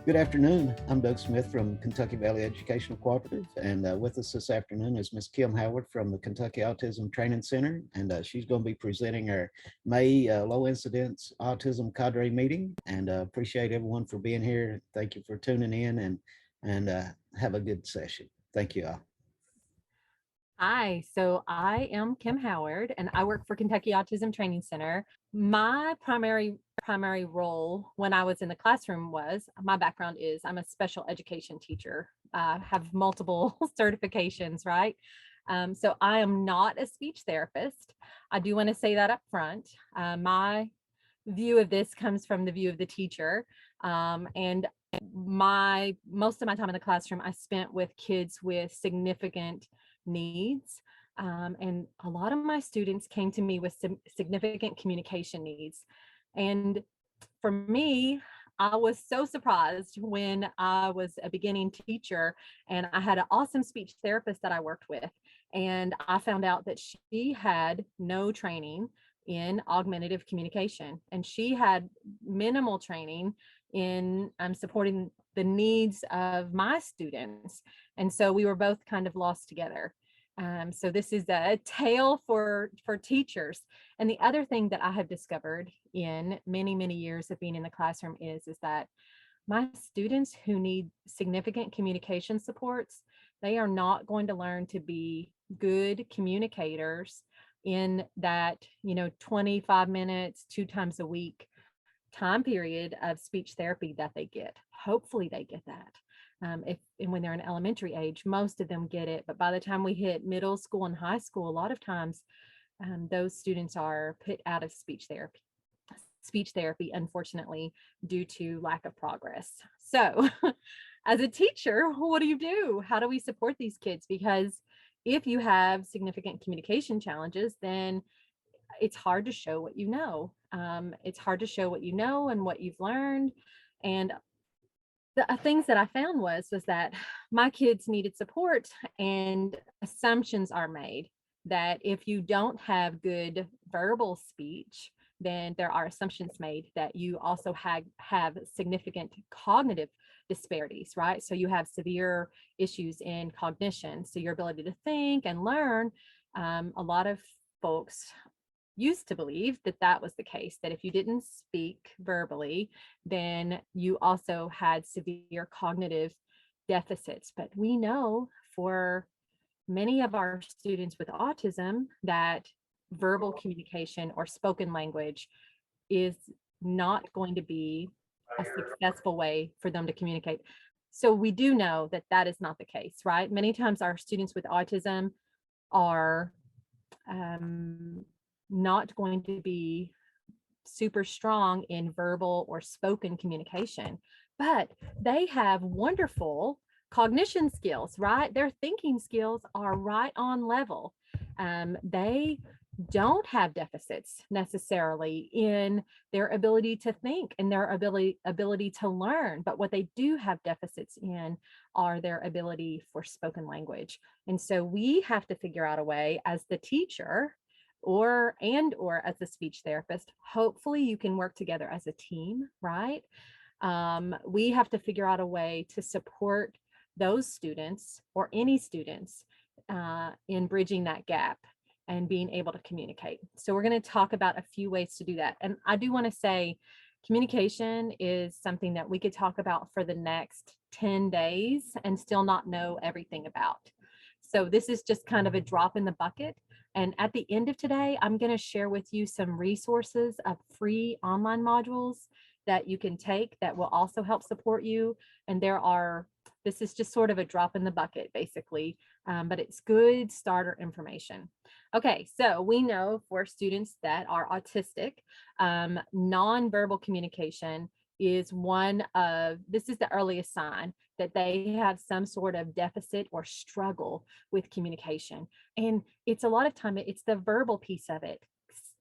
Good afternoon. I'm Doug Smith from Kentucky Valley Educational Cooperative, and with us this afternoon is Ms. Kim Howard from the Kentucky Autism Training Center, and she's going to be presenting our May low incidence autism cadre meeting. And appreciate everyone for being here. Thank you for tuning in, and have a good session. Thank you all. Hi, so I am Kim Howard and I work for Kentucky Autism Training Center. My primary role when I was in the classroom was my background is I'm a special education teacher. I have multiple certifications, right? So I am not a speech therapist. I do want to say that up front. My view of this comes from the view of the teacher. And my most of my time in the classroom I spent with kids with significant needs. And a lot of my students came to me with some significant communication needs. And for me, I was so surprised when I was a beginning teacher and I had an awesome speech therapist that I worked with. And I found out that she had no training in augmentative communication and she had minimal training in supporting the needs of my students. And so we were both kind of lost together. So this is a tale for teachers. And the other thing that I have discovered in many years of being in the classroom is that my students who need significant communication supports, they are not going to learn to be good communicators in that 25 minutes 2 times a week time period of speech therapy that they get. Hopefully they get that. If and when they're in elementary age, most of them get it, but by the time we hit middle school and high school, a lot of times those students are put out of speech therapy, unfortunately, due to lack of progress. So as a teacher, what do? How do we support these kids? Because if you have significant communication challenges, then it's hard to show what you know. It's hard to show what you know and what you've learned. And the things that I found was that my kids needed support and assumptions are made that if you don't have good verbal speech, then there are assumptions made that you also have significant cognitive disparities, right? So you have severe issues in cognition. So your ability to think and learn, a lot of folks used to believe that that was the case, that if you didn't speak verbally, then you also had severe cognitive deficits. But we know for many of our students with autism that verbal communication or spoken language is not going to be a successful way for them to communicate. So we do know that that is not the case, right? Many times our students with autism are not going to be super strong in verbal or spoken communication, but they have wonderful cognition skills, right? Their thinking skills are right on level. They don't have deficits necessarily in their ability to think and their ability to learn, but what they do have deficits in are their ability for spoken language. And so we have to figure out a way as the teacher or as a speech therapist. Hopefully you can work together as a team, right? We have to figure out a way to support those students or any students in bridging that gap and being able to communicate. So we're going to talk about a few ways to do that. And I do want to say communication is something that we could talk about for the next 10 days and still not know everything about. So this is just kind of a drop in the bucket. And at the end of today, I'm going to share with you some resources of free online modules that you can take that will also help support you. And this is just sort of a drop in the bucket, basically, but it's good starter information. Okay, so we know for students that are autistic, nonverbal communication is this is the earliest sign that they have some sort of deficit or struggle with communication. And it's a lot of time, it's the verbal piece of it.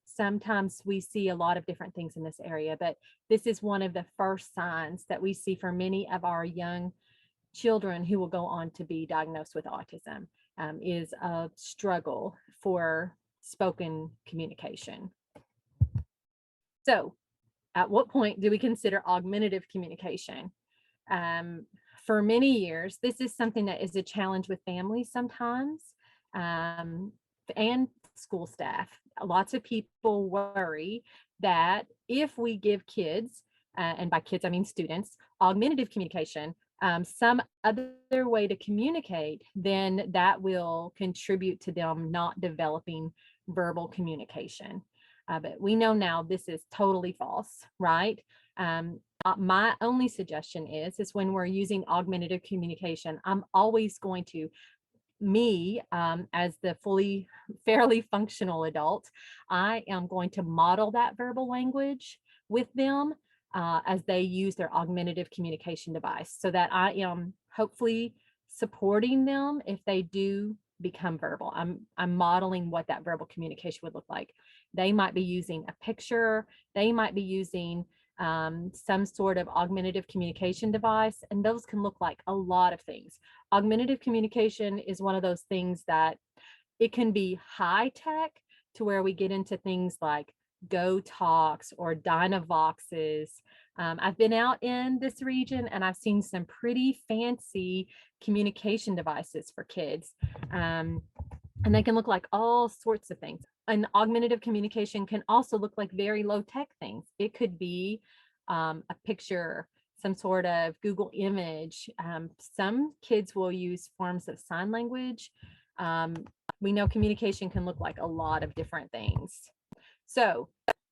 Sometimes we see a lot of different things in this area, but this is one of the first signs that we see for many of our young children who will go on to be diagnosed with autism, is a struggle for spoken communication. So at what point do we consider augmentative communication? For many years, this is something that is a challenge with families sometimes, and school staff. Lots of people worry that if we give kids, and by kids I mean students, augmentative communication, some other way to communicate, then that will contribute to them not developing verbal communication. But we know now this is totally false, right? My only suggestion is when we're using augmentative communication, I'm always going to, as the fairly functional adult, I am going to model that verbal language with them as they use their augmentative communication device, so that I am hopefully supporting them if they do become verbal. I'm modeling what that verbal communication would look like. They might be using a picture, they might be using some sort of augmentative communication device, and those can look like a lot of things. Augmentative communication is one of those things that it can be high tech to where we get into things like Go Talks or Dynavoxes. I've been out in this region and I've seen some pretty fancy communication devices for kids. And they can look like all sorts of things. And augmentative communication can also look like very low tech things. It could be a picture, some sort of Google image. Some kids will use forms of sign language. We know communication can look like a lot of different things. So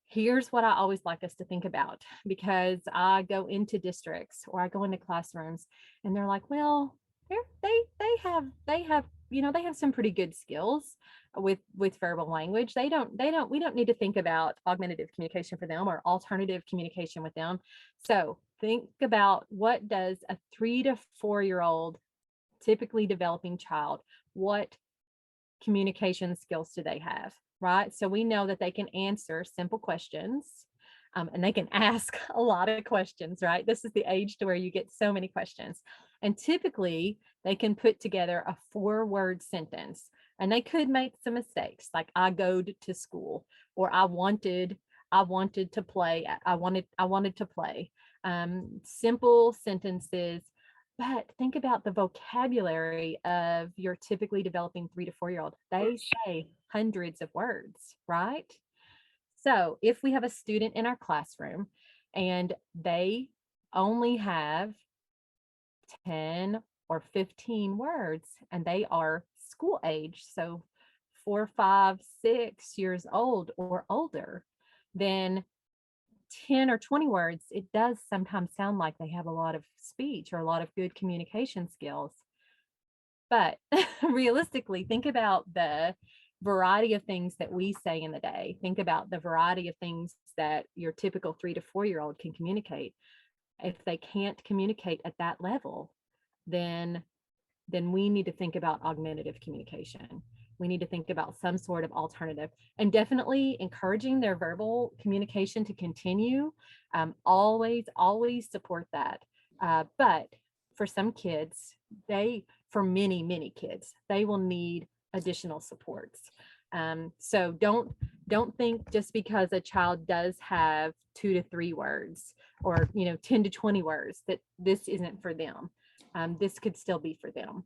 here's what I always like us to think about, because I go into districts or I go into classrooms and they're like, well, they have they have some pretty good skills with verbal language. We don't need to think about augmentative communication for them or alternative communication with them. So think about, what does a 3 to 4 year old typically developing child, what communication skills do they have, right? So we know that they can answer simple questions, and they can ask a lot of questions, right? This is the age to where you get so many questions. And typically they can put together a 4-word sentence, and they could make some mistakes, like I go to school, or I wanted to play. I wanted to play. Simple sentences. But think about the vocabulary of your typically developing 3 to 4 year old. They say hundreds of words, right? So if we have a student in our classroom and they only have 10 or 15 words and they are school age, so 4, 5, 6 years old or older, then 10 or 20 words, it does sometimes sound like they have a lot of speech or a lot of good communication skills. But realistically, think about the variety of things that we say in the day. Think about the variety of things that your typical 3 to 4 year old can communicate. If they can't communicate at that level, then we need to think about augmentative communication. We need to think about some sort of alternative, and definitely encouraging their verbal communication to continue. Always support that. But for some kids, for many kids, they will need additional supports. So don't think just because a child does have 2 to 3 words or 10 to 20 words that this isn't for them. This could still be for them.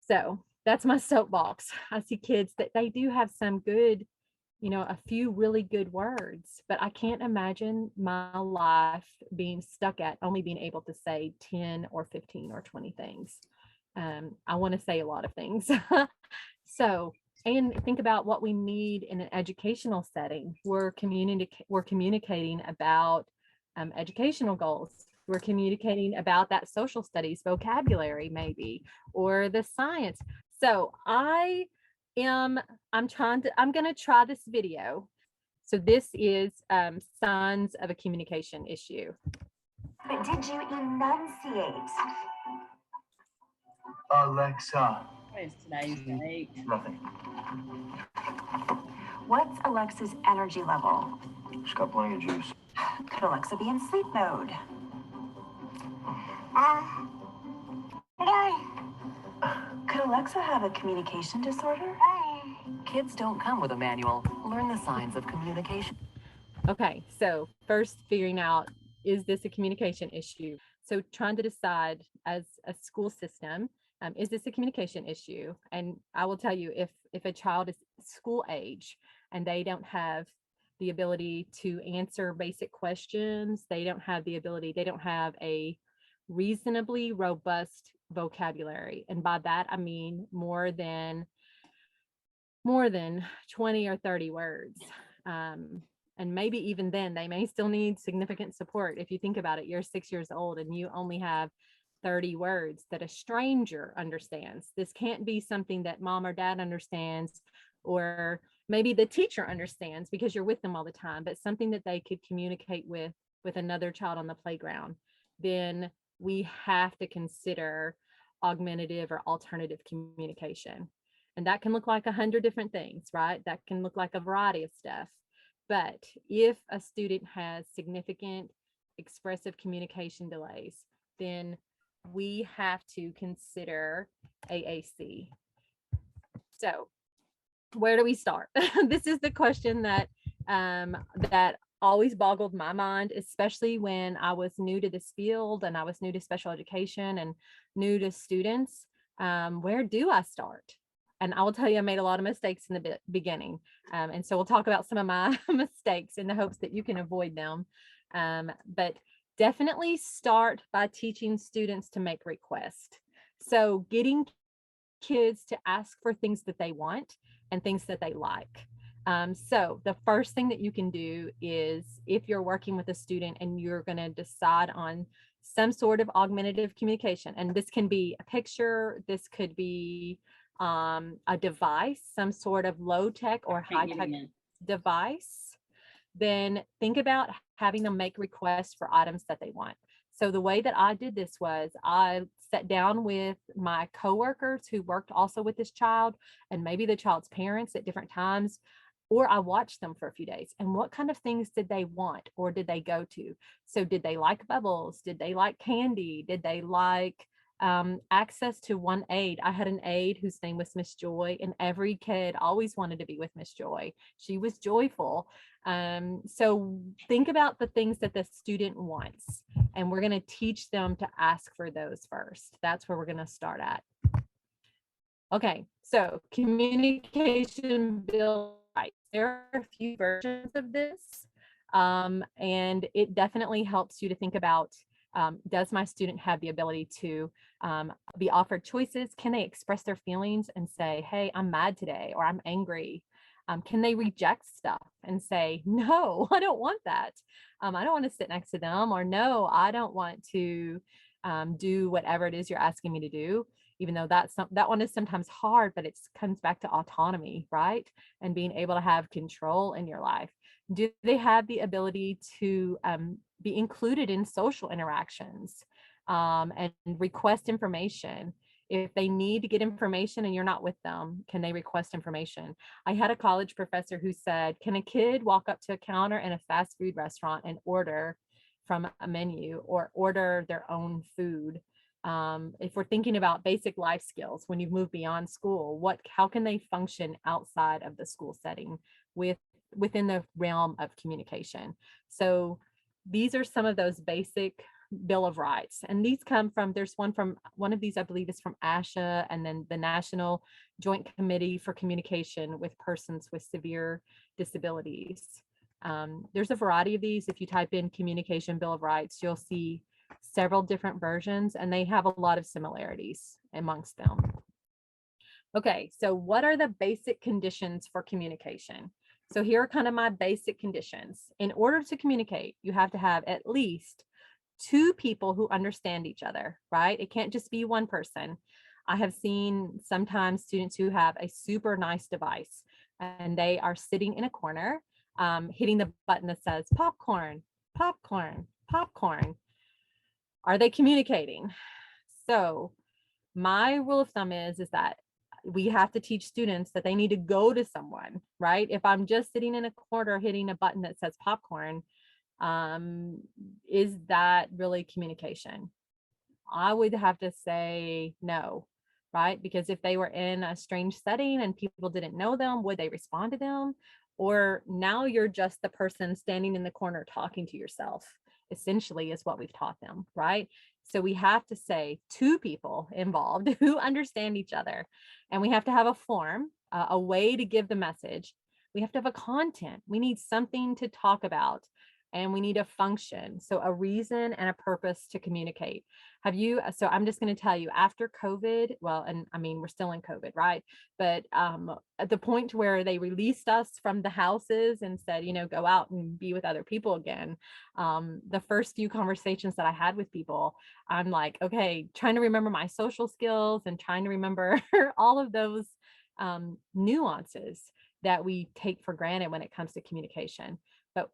So that's my soapbox. I see kids that they do have some good, a few really good words, but I can't imagine my life being stuck at only being able to say 10 or 15 or 20 things. I want to say a lot of things. So, and think about what we need in an educational setting. We're communicating about educational goals. We're communicating about that social studies vocabulary, maybe, or the science. So I'm going to try this video. So this is signs of a communication issue. But did you enunciate? Alexa. What is today's date? Nothing. What's Alexa's energy level? She's got plenty of juice. Could Alexa be in sleep mode? Could Alexa have a communication disorder? Kids don't come with a manual. Learn the signs of communication. Okay, so first figuring out, is this a communication issue? So trying to decide as a school system, is this a communication issue? And I will tell you, if a child is school age and they don't have the ability to answer basic questions, they don't have a reasonably robust vocabulary. And by that, I mean more than 20 or 30 words. And maybe even then, they may still need significant support. If you think about it, you're 6 years old and you only have 30 words that a stranger understands. This can't be something that mom or dad understands, or maybe the teacher understands because you're with them all the time, but something that they could communicate with another child on the playground. Then we have to consider augmentative or alternative communication. And that can look like 100 different things, right? That can look like a variety of stuff. But if a student has significant expressive communication delays, then we have to consider AAC. So where do we start? This is the question that that always boggled my mind, especially when I was new to this field and I was new to special education and new to students. Where do I start? And I will tell you, I made a lot of mistakes in the beginning. And so we'll talk about some of my mistakes in the hopes that you can avoid them. But definitely start by teaching students to make requests. So getting kids to ask for things that they want and things that they like. So the first thing that you can do is, if you're working with a student and you're going to decide on some sort of augmentative communication, and this can be a picture, this could be a device, some sort of low tech or high tech device, then think about having them make requests for items that they want. So the way that I did this was I sat down with my coworkers who worked also with this child, and maybe the child's parents at different times, or I watched them for a few days. And what kind of things did they want or did they go to? So did they like bubbles? Did they like candy? Did they like access to one aide? I had an aide whose name was Miss Joy, and every kid always wanted to be with Miss Joy. She was joyful. So think about the things that the student wants, and we're going to teach them to ask for those first. That's where we're going to start at. Okay, so communication bill rights. There are a few versions of this, and it definitely helps you to think about, does my student have the ability to be offered choices? Can they express their feelings and say, hey, I'm mad today, or I'm angry? Can they reject stuff and say, no, I don't want that. I don't want to sit next to them, or no, I don't want to do whatever it is you're asking me to do, even though that one is sometimes hard, but it comes back to autonomy, right? And being able to have control in your life. Do they have the ability to be included in social interactions and request information? If they need to get information and you're not with them, can they request information? I had a college professor who said, can a kid walk up to a counter in a fast food restaurant and order from a menu or order their own food? If we're thinking about basic life skills, when you've moved beyond school, how can they function outside of the school setting within the realm of communication? So these are some of those basic Bill of Rights, and these come from, there's one of these, I believe, is from ASHA, and then the National Joint Committee for Communication with Persons with Severe Disabilities. There's a variety of these. If you type in Communication Bill of Rights, you'll see several different versions, and they have a lot of similarities amongst them. Okay, so what are the basic conditions for communication? So here are kind of my basic conditions. In order to communicate, you have to have at least 2 people who understand each other, right? It can't just be one person. I have seen sometimes students who have a super nice device and they are sitting in a corner, hitting the button that says popcorn, popcorn, popcorn. Are they communicating? So my rule of thumb is that we have to teach students that they need to go to someone, right? If I'm just sitting in a corner hitting a button that says popcorn, is that really communication? I would have to say no, right? Because if they were in a strange setting and people didn't know them, would they respond to them? Or now you're just the person standing in the corner talking to yourself, essentially, is what we've taught them, right? So we have to say two people involved who understand each other, and we have to have a form, a way to give the message. We have to have a content. We need something to talk about, and we need a function. So a reason and a purpose to communicate. So I'm just going to tell you, after COVID, well, and I mean, we're still in COVID, right? But at the point where they released us from the houses and said, go out and be with other people again, the first few conversations that I had with people, I'm like, okay, trying to remember my social skills and trying to remember all of those nuances that we take for granted when it comes to communication. But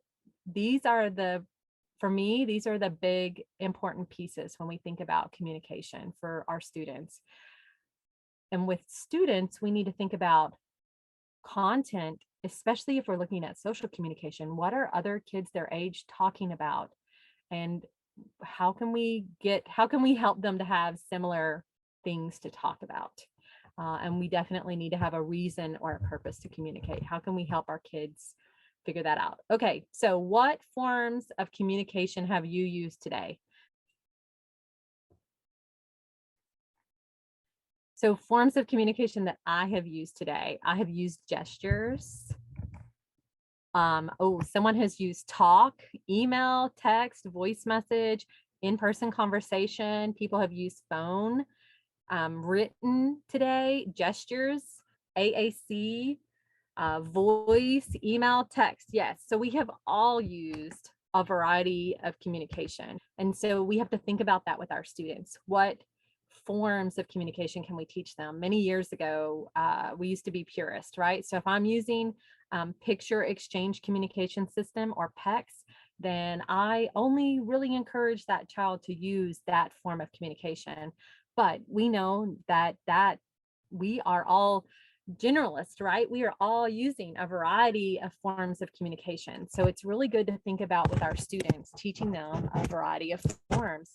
for me, these are the big important pieces when we think about communication for our students. And with students, we need to think about content, especially if we're looking at social communication. What are other kids their age talking about? And how can we help them to have similar things to talk about? And we definitely need to have a reason or a purpose to communicate. How can we help our kids figure that out? Okay, so what forms of communication have you used today? So forms of communication that I have used today, I have used gestures. Someone has used talk, email, text, voice message, in-person conversation. People have used phone, written today, gestures, AAC, voice, email, text. Yes. So we have all used a variety of communication. And so we have to think about that with our students. What forms of communication can we teach them? Many years ago, we used to be purist, right? So if I'm using picture exchange communication system, or PECS, then I only really encourage that child to use that form of communication. But we know that we are all generalists, right? We are all using a variety of forms of communication. So it's really good to think about with our students, teaching them a variety of forms,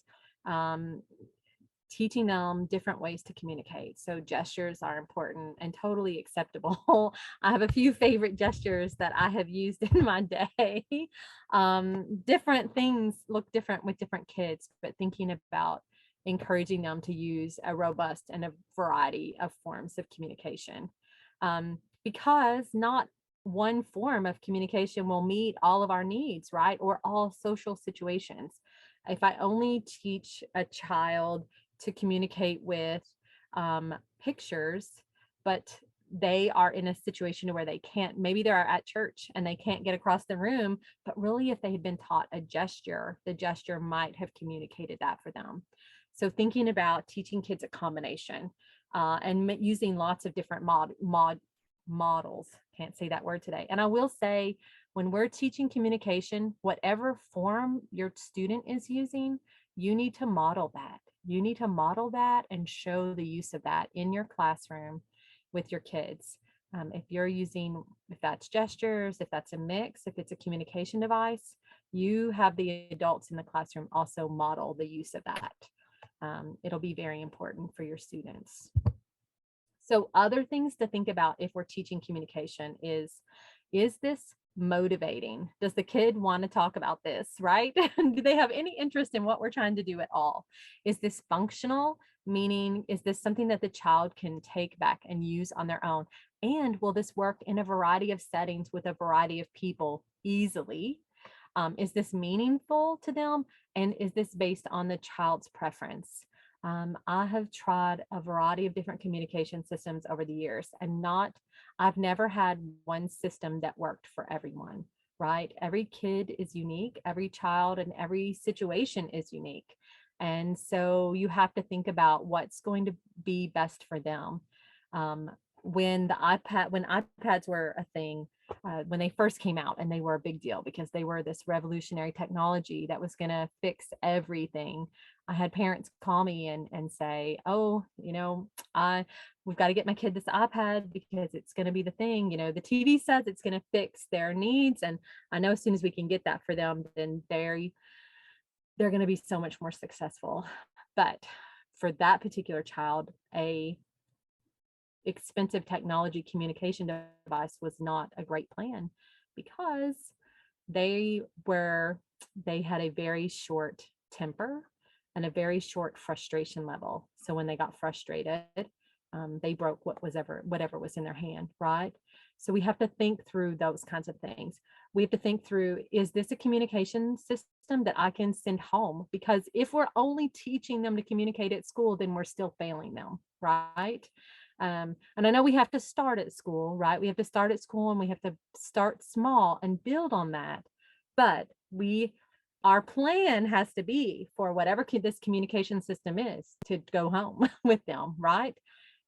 teaching them different ways to communicate. So gestures are important and totally acceptable. I have a few favorite gestures that I have used in my day. Different things look different with different kids, but thinking about encouraging them to use a robust and a variety of forms of communication, because not one form of communication will meet all of our needs, right? Or all social situations. If I only teach a child to communicate with pictures, but they are in a situation where they can't, maybe they're at church and they can't get across the room, but really if they had been taught a gesture, the gesture might have communicated that for them. So thinking about teaching kids a combination and using lots of different models, can't say that word today. And I will say, when we're teaching communication, whatever form your student is using, you need to model that. You need to model that and show the use of that in your classroom with your kids. If that's gestures, if that's a mix, if it's a communication device, you have the adults in the classroom also model the use of that. It'll be very important for your students. So other things to think about if we're teaching communication is this motivating? Does the kid want to talk about this, right? Do they have any interest in what we're trying to do at all? Is this functional? Meaning, is this something that the child can take back and use on their own? And will this work in a variety of settings with a variety of people easily? Is this meaningful to them? And is this based on the child's preference? I have tried a variety of different communication systems over the years, and I've never had one system that worked for everyone, right? Every kid is unique, every child and every situation is unique. And so you have to think about what's going to be best for them. When iPads were a thing, when they first came out, and they were a big deal because they were this revolutionary technology that was going to fix everything. I had parents call me and say, oh, we've got to get my kid this iPad because it's going to be the thing. The TV says it's going to fix their needs. And I know as soon as we can get that for them, then they're going to be so much more successful. But for that particular child, a expensive technology communication device was not a great plan, because they had a very short temper. and a very short frustration level. So when they got frustrated, they broke whatever was in their hand, right? So we have to think through those kinds of things. We have to think through, is this a communication system that I can send home? Because if we're only teaching them to communicate at school, then we're still failing them, right? And I know we have to start at school, right? We have to start at school and we have to start small and build on that. But our plan has to be for whatever this communication system is to go home with them, right?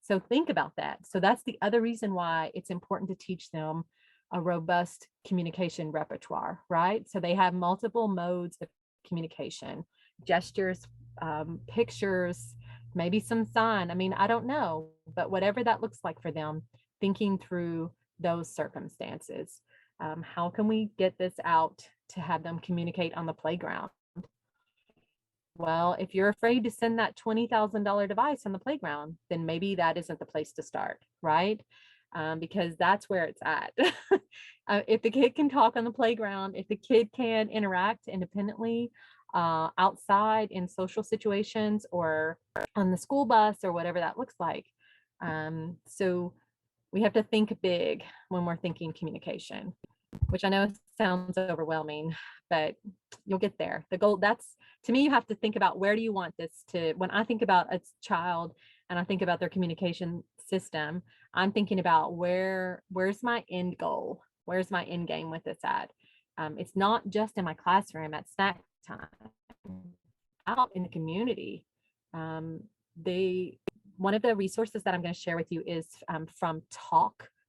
So think about that. So that's the other reason why it's important to teach them a robust communication repertoire, right? So they have multiple modes of communication, gestures, pictures, maybe some sign. I mean, I don't know, but whatever that looks like for them, thinking through those circumstances. How can we get this out to have them communicate on the playground? Well, if you're afraid to send that $20,000 device on the playground, then maybe that isn't the place to start, right? Because that's where it's at. If the kid can talk on the playground, if the kid can interact independently outside in social situations or on the school bus or whatever that looks like. So we have to think big when we're thinking communication, which I know sounds overwhelming, but you'll get there. The goal, to me, you have to think about, where do you want this to, when I think about a child and I think about their communication system, I'm thinking about where's my end goal? Where's my end game with this at? It's not just in my classroom at snack time, out in the community. One of the resources that I'm going to share with you is from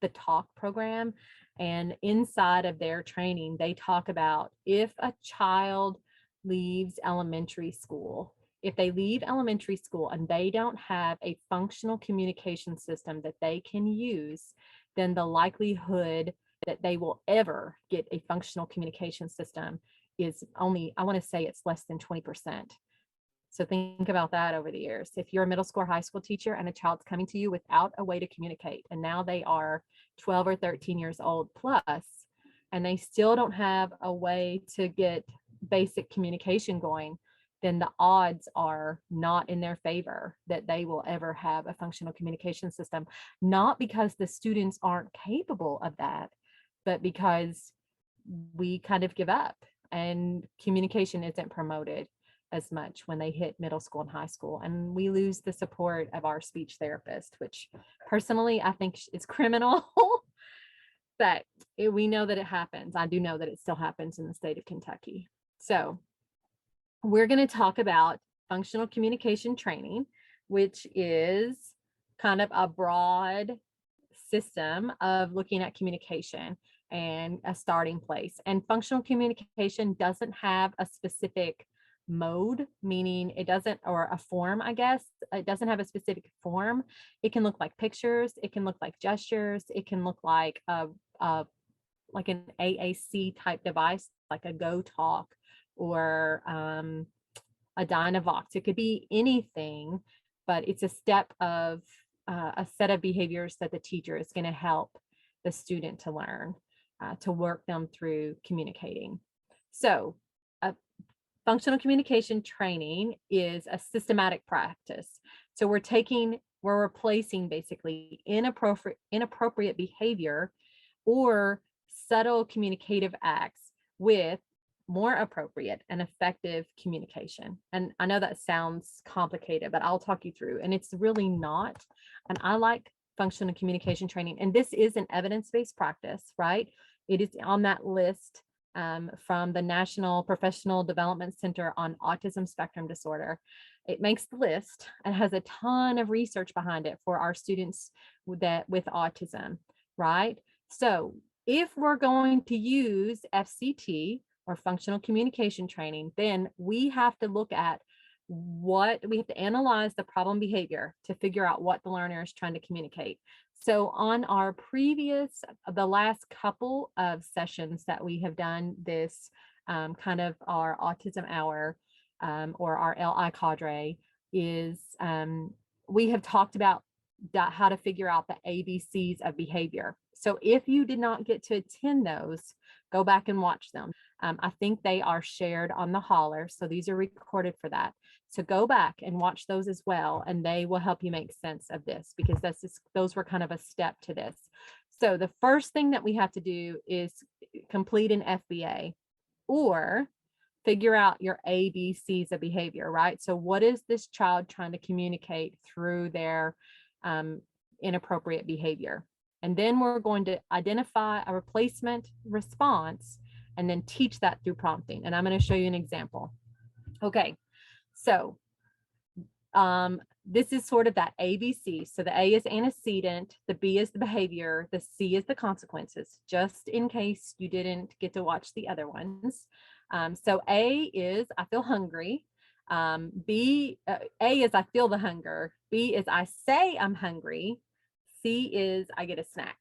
the Talk program. And inside of their training, they talk about, if a child leaves elementary school, if they leave elementary school and they don't have a functional communication system that they can use, then the likelihood that they will ever get a functional communication system is only, I want to say it's less than 20%. So think about that over the years. If you're a middle school or high school teacher and a child's coming to you without a way to communicate, and now they are 12 or 13 years old plus, and they still don't have a way to get basic communication going, then the odds are not in their favor that they will ever have a functional communication system. Not because the students aren't capable of that, but because we kind of give up and communication isn't promoted as much when they hit middle school and high school, and we lose the support of our speech therapist, which personally I think is criminal. But we know that it happens. I do know that it still happens in the state of Kentucky. So we're going to talk about functional communication training, which is kind of a broad system of looking at communication and a starting place. And functional communication doesn't have a specific mode, meaning it doesn't, or a form, I guess. It doesn't have a specific form. It can look like pictures. It can look like gestures. It can look like like an AAC type device, like a Go Talk or a Dynavox. It could be anything, but it's a step of a set of behaviors that the teacher is going to help the student to learn, to work them through communicating. So functional communication training is a systematic practice. So we're replacing basically inappropriate behavior or subtle communicative acts with more appropriate and effective communication. And I know that sounds complicated, but I'll talk you through. And it's really not. And I like functional communication training. And this is an evidence-based practice, right? It is on that list from the National Professional Development Center on Autism Spectrum Disorder. It makes the list and has a ton of research behind it for our students with autism, right? So if we're going to use FCT or functional communication training, then we have to look at we have to analyze the problem behavior to figure out what the learner is trying to communicate. So on the last couple of sessions that we have done this kind of our autism hour or our LI Cadre is we have talked about how to figure out the ABCs of behavior. So if you did not get to attend those, go back and watch them. I think they are shared on the Holler. So these are recorded for that. So go back and watch those as well, and they will help you make sense of this, because those were kind of a step to this. So the first thing that we have to do is complete an FBA, or figure out your ABCs of behavior, right? So what is this child trying to communicate through their inappropriate behavior? And then we're going to identify a replacement response and then teach that through prompting. And I'm going to show you an example. Okay, so this is sort of that ABC. So the A is antecedent, the B is the behavior, the C is the consequences, just in case you didn't get to watch the other ones. So A is I feel hungry. A is I feel the hunger. B is I say I'm hungry. C is I get a snack.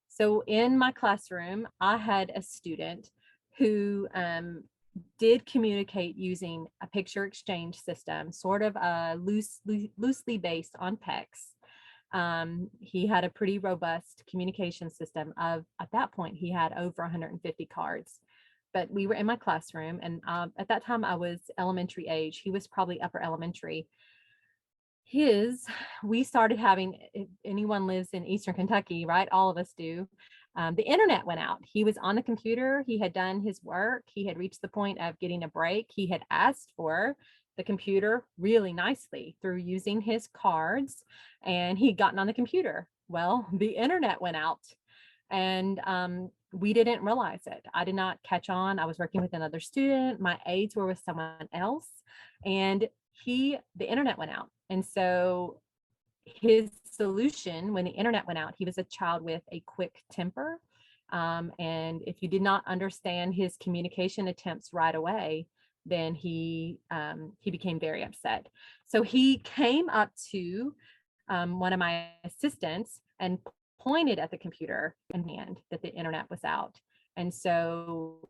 So in my classroom, I had a student who did communicate using a picture exchange system, sort of loosely based on PECs. He had a pretty robust communication system at that point, he had over 150 cards. But we were in my classroom, and at that time I was elementary age. He was probably upper elementary. We started having, if anyone lives in Eastern Kentucky, right? All of us do. The internet went out. He was on the computer. He had done his work. He had reached the point of getting a break. He had asked for the computer really nicely through using his cards, and he'd gotten on the computer. Well, the internet went out, and we didn't realize it. I did not catch on. I was working with another student. My aides were with someone else, and the internet went out. And so his solution when the internet went out, he was a child with a quick temper. And if you did not understand his communication attempts right away, then he became very upset. So he came up to one of my assistants and pointed at the computer and that the internet was out. And so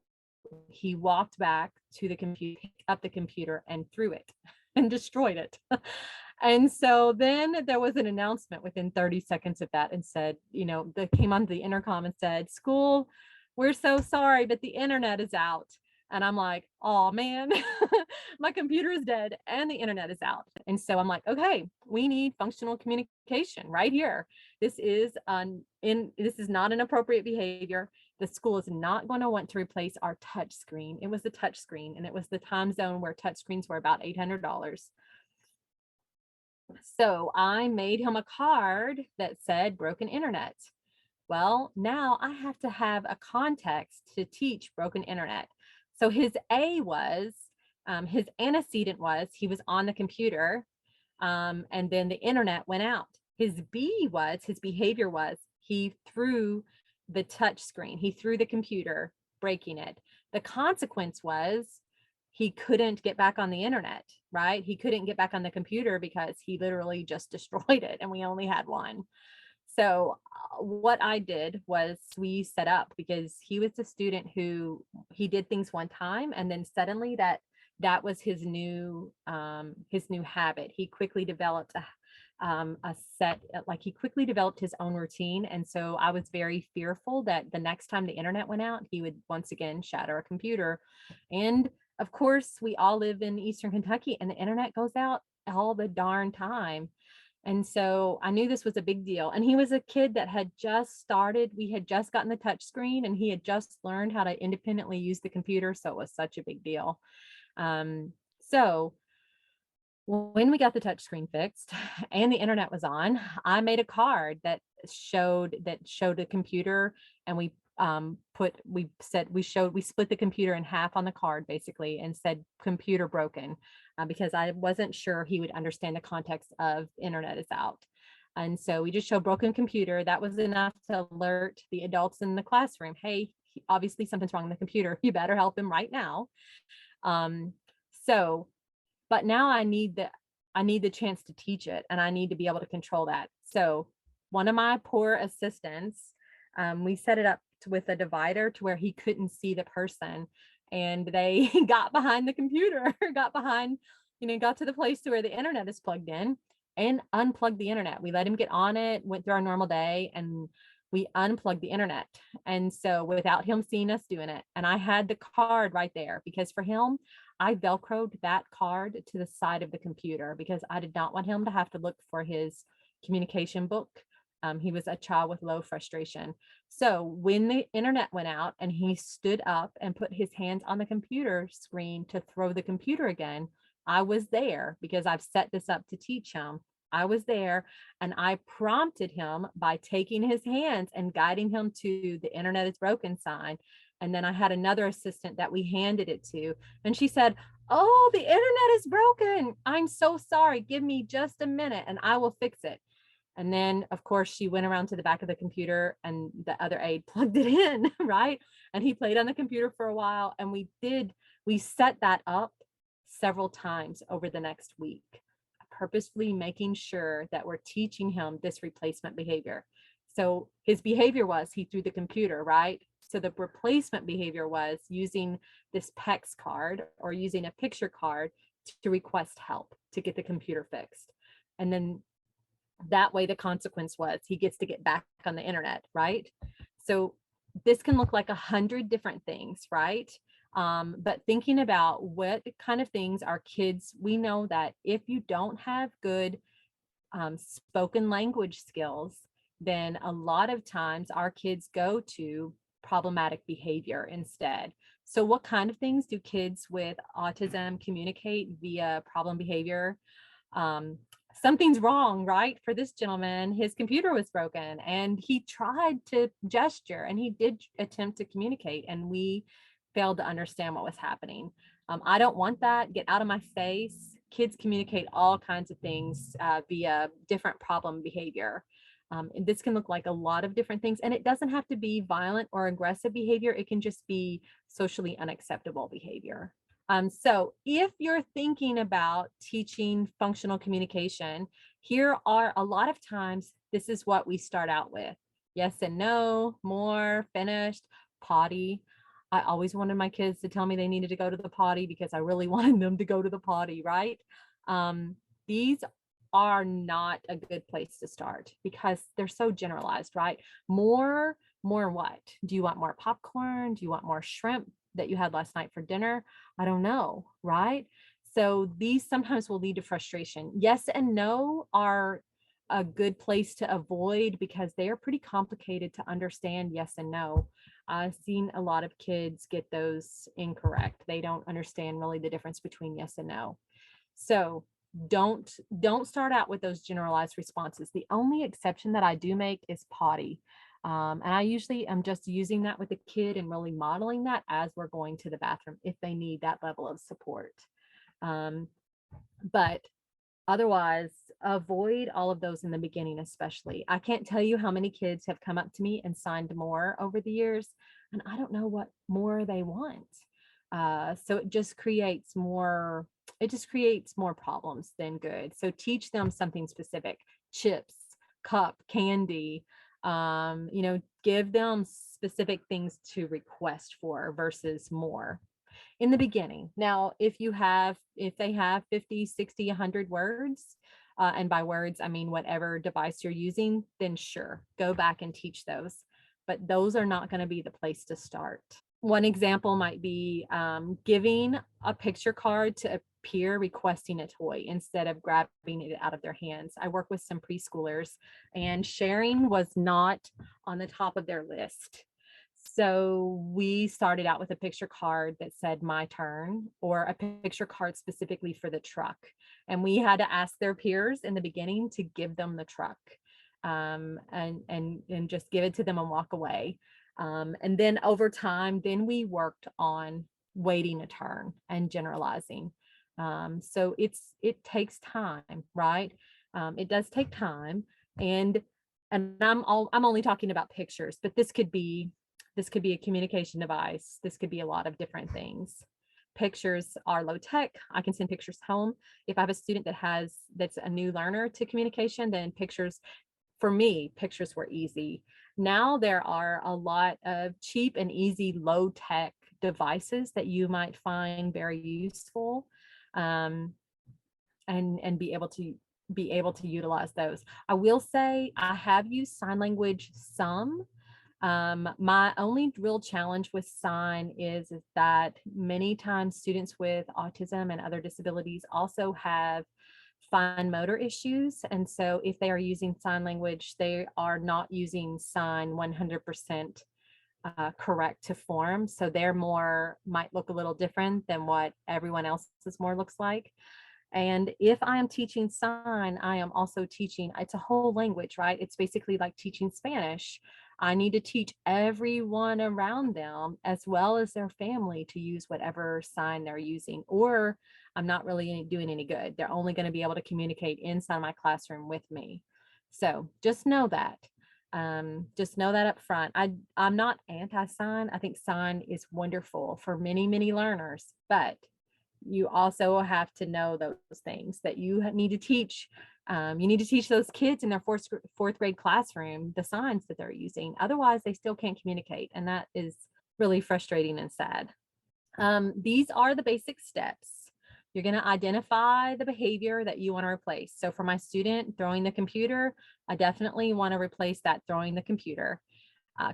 he walked back to the computer, picked up the computer and threw it and destroyed it. And so then there was an announcement within 30 seconds of that and said, they came on the intercom and said, "School, we're so sorry, but the internet is out." And I'm like, "Oh man, my computer is dead and the internet is out." And so I'm like, okay, we need functional communication right here. This is not an appropriate behavior. The school is not going to want to replace our touch screen. It was the touch screen, and it was the time zone where touch screens were about $800. So I made him a card that said broken internet. Well, now I have to have a context to teach broken internet. So his A was, his antecedent was he was on the computer, and then the internet went out. His B was, his behavior was, he threw the touch screen. He threw the computer, breaking it. The consequence was he couldn't get back on the internet, right? He couldn't get back on the computer because he literally just destroyed it, and we only had one. So what I did was we set up, because he was a student who he did things one time, and then suddenly that was his new habit. He quickly developed he quickly developed his own routine. And so I was very fearful that the next time the internet went out, he would once again shatter a computer. And of course, we all live in Eastern Kentucky, and the internet goes out all the darn time. And so I knew this was a big deal. And he was a kid that had just started. We had just gotten the touch screen, and he had just learned how to independently use the computer. So it was such a big deal. So when we got the touch screen fixed and the internet was on, I made a card that showed the computer, and we split the computer in half on the card basically and said computer broken, because I wasn't sure he would understand the context of internet is out. And so we just showed broken computer. That was enough to alert the adults in the classroom, hey, obviously something's wrong with the computer. You better help him right now. But now I need the chance to teach it, and I need to be able to control that. So one of my poor assistants, we set it up with a divider to where he couldn't see the person, and they got behind the computer, got to the place to where the internet is plugged in, and unplugged the internet. We let him get on it, went through our normal day, and we unplugged the internet. And so without him seeing us doing it, and I had the card right there because for him, I Velcroed that card to the side of the computer because I did not want him to have to look for his communication book. He was a child with low frustration. So when the internet went out and he stood up and put his hands on the computer screen to throw the computer again, I was there because I've set this up to teach him. I was there and I prompted him by taking his hands and guiding him to the internet is broken sign. And then I had another assistant that we handed it to, and she said, "Oh, the internet is broken. I'm so sorry. Give me just a minute and I will fix it." And then, of course, she went around to the back of the computer and the other aide plugged it in, right? And he played on the computer for a while. And we set that up several times over the next week, purposefully making sure that we're teaching him this replacement behavior. So his behavior was he threw the computer, right? So the replacement behavior was using this PEX card or using a picture card to request help to get the computer fixed. And then that way the consequence was he gets to get back on the internet, right? So this can look like 100 different things, right? But thinking about what kind of things our kids, we know that if you don't have good spoken language skills, then a lot of times our kids go to problematic behavior instead. So what kind of things do kids with autism communicate via problem behavior? Something's wrong, right? For this gentleman, his computer was broken and he tried to gesture and he did attempt to communicate, and we failed to understand what was happening. I don't want that. Get out of my face. Kids communicate all kinds of things via different problem behavior. And this can look like a lot of different things, and it doesn't have to be violent or aggressive behavior. It can just be socially unacceptable behavior. So if you're thinking about teaching functional communication, here are a lot of times, this is what we start out with. Yes and no, more, finished, potty. I always wanted my kids to tell me they needed to go to the potty because I really wanted them to go to the potty, right? These are not a good place to start because they're so generalized, right? More what? Do you want more popcorn? Do you want more shrimp that you had last night for dinner? I don't know, right? So these sometimes will lead to frustration. Yes and no are a good place to avoid because they are pretty complicated to understand. Yes and no. I've seen a lot of kids get those incorrect. They don't understand really the difference between yes and no. So don't start out with those generalized responses. The only exception that I do make is potty. And I usually am just using that with the kid and really modeling that as we're going to the bathroom if they need that level of support. But otherwise, avoid all of those in the beginning, especially. I can't tell you how many kids have come up to me and signed more over the years, and I don't know what more they want. So it just creates more problems than good. So teach them something specific: chips, cup, candy, give them specific things to request for versus more in the beginning. Now, if they have 50, 60, 100 words, and by words, I mean whatever device you're using, then sure, go back and teach those. But those are not going to be the place to start. One example might be giving a picture card to a peer requesting a toy instead of grabbing it out of their hands. I work with some preschoolers, and sharing was not on the top of their list. So we started out with a picture card that said "my turn" or a picture card specifically for the truck. And we had to ask their peers in the beginning to give them the truck, and just give it to them and walk away. And then over time, then we worked on waiting a turn and generalizing. So it takes time, right? It does take time, and I'm only talking about pictures, but this could be a communication device. This could be a lot of different things. Pictures are low tech. I can send pictures home. If I have a student that's a new learner to communication, then pictures, for me, pictures were easy. Now there are a lot of cheap and easy low tech devices that you might find very useful, and be able to be able to utilize those. I will say I have used sign language some. My only real challenge with sign is that many times students with autism and other disabilities also have fine motor issues. And so if they are using sign language, they are not using sign 100% correct to form. So they're more, might look a little different than what everyone else's more looks like. And if I am teaching sign, I am also teaching, it's a whole language, right? It's basically like teaching Spanish. I need to teach everyone around them as well as their family to use whatever sign they're using, or I'm not really doing any good. They're only going to be able to communicate inside my classroom with me. So just know that. Just know that up front. I'm not anti-sign. I think sign is wonderful for many, many learners, but you also have to know those things that you need to teach. You need to teach those kids in their fourth grade classroom the signs that they're using. Otherwise, they still can't communicate. And that is really frustrating and sad. These are the basic steps. You're going to identify the behavior that you want to replace. So for my student throwing the computer, I definitely want to replace that throwing the computer.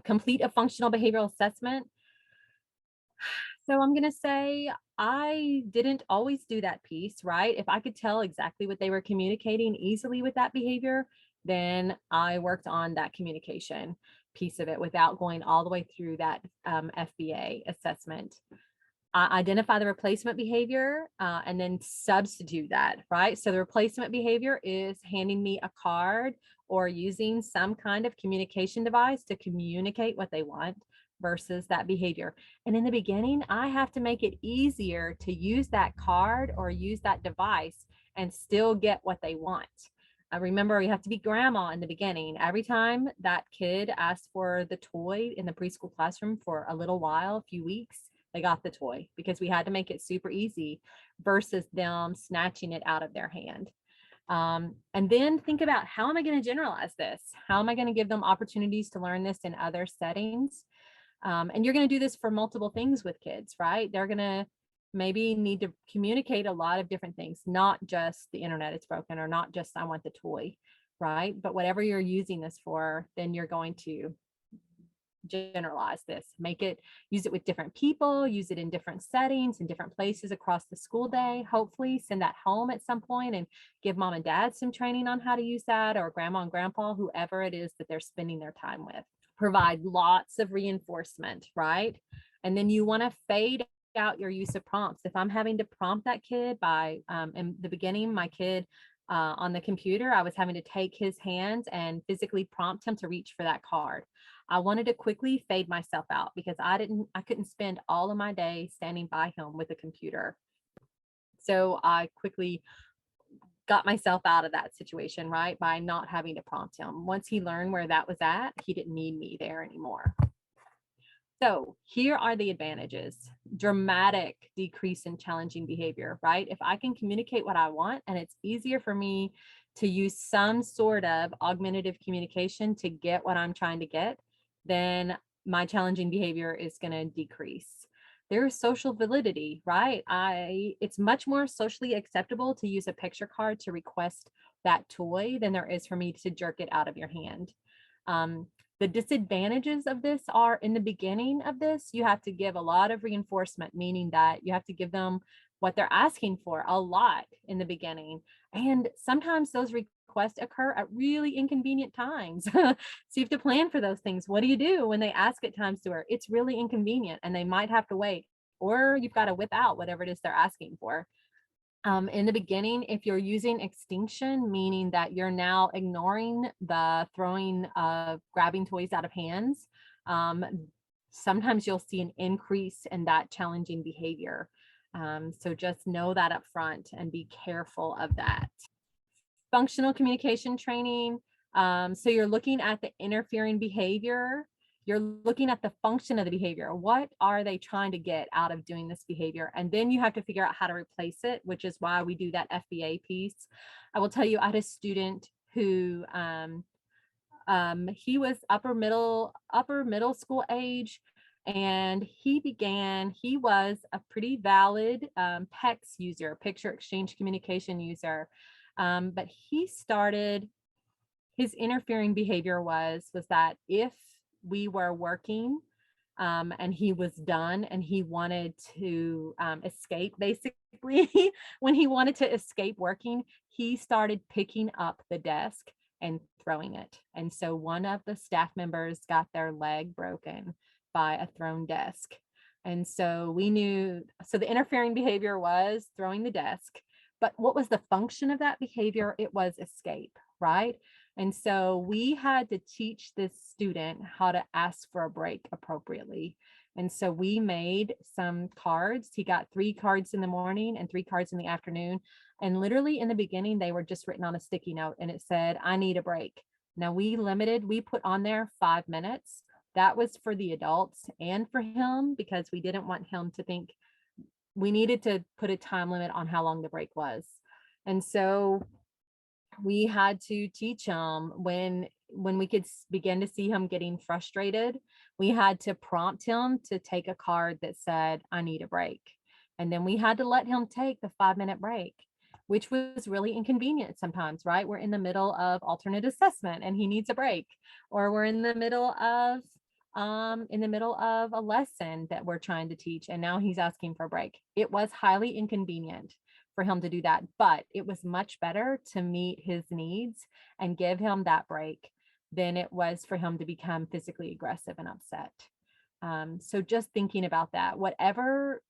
Complete a functional behavioral assessment. So I'm going to say I didn't always do that piece, right? If I could tell exactly what they were communicating easily with that behavior, then I worked on that communication piece of it without going all the way through that FBA assessment. Identify the replacement behavior and then substitute that, right? So the replacement behavior is handing me a card or using some kind of communication device to communicate what they want versus that behavior. And in the beginning, I have to make it easier to use that card or use that device and still get what they want. Remember, you have to be grandma in the beginning. Every time that kid asked for the toy in the preschool classroom for a little while, a few weeks, they got the toy because we had to make it super easy versus them snatching it out of their hand. And then think about, how am I going to generalize this? How am I going to give them opportunities to learn this in other settings? And you're going to do this for multiple things with kids, right? They're going to maybe need to communicate a lot of different things, not just the internet is broken or not just I want the toy, right? But whatever you're using this for, then you're going to generalize this, use it with different people, use it in different settings in different places across the school day. Hopefully send that home at some point and give mom and dad some training on how to use that, or grandma and grandpa, whoever it is that they're spending their time with. Provide lots of reinforcement, right? And then you want to fade out your use of prompts. If I'm having to prompt that kid by in the beginning, my kid on the computer, I was having to take his hands and physically prompt him to reach for that card. I wanted to quickly fade myself out because I couldn't spend all of my day standing by him with a computer. So I quickly got myself out of that situation, right? By not having to prompt him. Once he learned where that was at, he didn't need me there anymore. So here are the advantages. Dramatic decrease in challenging behavior, right? If I can communicate what I want and it's easier for me to use some sort of augmentative communication to get what I'm trying to get, then my challenging behavior is going to decrease. There's social validity, right? It's much more socially acceptable to use a picture card to request that toy than there is for me to jerk it out of your hand. The disadvantages of this are, in the beginning of this, you have to give a lot of reinforcement, meaning that you have to give them what they're asking for a lot in the beginning. And sometimes those requests occur at really inconvenient times. So you have to plan for those things. What do you do when they ask at times to her? It's really inconvenient and they might have to wait, or you've got to whip out whatever it is they're asking for. In the beginning, if you're using extinction, meaning that you're now ignoring the throwing of grabbing toys out of hands, sometimes you'll see an increase in that challenging behavior. So just know that up front and be careful of that. Functional communication training. So you're looking at the interfering behavior. You're looking at the function of the behavior. What are they trying to get out of doing this behavior? And then you have to figure out how to replace it, which is why we do that FBA piece. I will tell you, I had a student who he was upper middle school age, and he was a pretty valid PEX user, picture exchange communication user. But he started, his interfering behavior was that if we were working and he was done and he wanted to escape, basically, when he wanted to escape working, he started picking up the desk and throwing it. And so one of the staff members got their leg broken by a thrown desk. And so we knew, so the interfering behavior was throwing the desk. But what was the function of that behavior? It was escape, right? And so we had to teach this student how to ask for a break appropriately. And so we made some cards. He got 3 cards in the morning and 3 cards in the afternoon. And literally in the beginning, they were just written on a sticky note and it said, I need a break. Now we put on there 5 minutes. That was for the adults and for him, because we didn't want him to think, we needed to put a time limit on how long the break was. And so we had to teach him when we could begin to see him getting frustrated, we had to prompt him to take a card that said, I need a break. And then we had to let him take the 5-minute break, which was really inconvenient sometimes, right? We're in the middle of alternate assessment and he needs a break, or we're in the middle of a lesson that we're trying to teach, and now he's asking for a break. It was highly inconvenient for him to do that, but it was much better to meet his needs and give him that break than it was for him to become physically aggressive and upset. So just thinking about that, whatever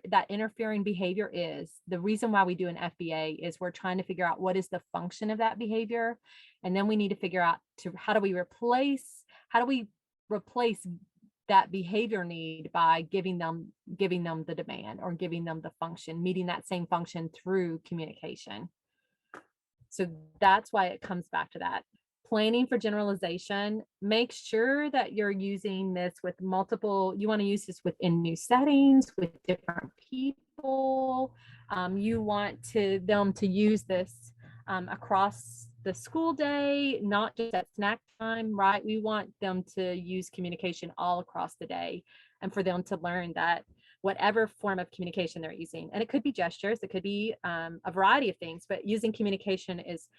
that interfering behavior is, the reason why we do an FBA is we're trying to figure out what is the function of that behavior. And then we need to figure out how do we replace that behavior need by giving them the demand or giving them the function, meeting that same function through communication. So that's why it comes back to that. Planning for generalization, make sure that you're using this with multiple, you want to use this within new settings with different people. You want them to use this across the school day, not just at snack time, right? We want them to use communication all across the day, and for them to learn that whatever form of communication they're using, and it could be gestures, it could be a variety of things, but using communication is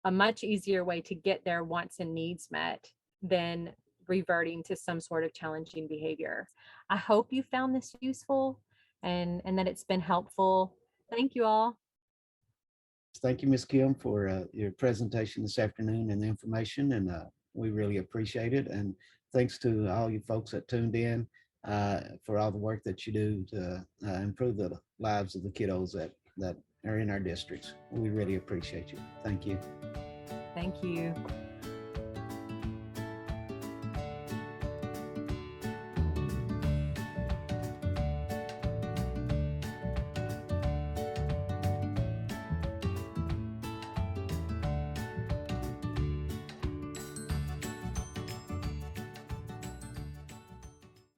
a much easier way to get their wants and needs met than reverting to some sort of challenging behavior. I hope you found this useful and that it's been helpful. Thank you all. Thank you, Ms. Kim, for your presentation this afternoon and the information, and we really appreciate it. And thanks to all you folks that tuned in for all the work that you do to improve the lives of the kiddos that are in our districts. We really appreciate you. Thank you. Thank you.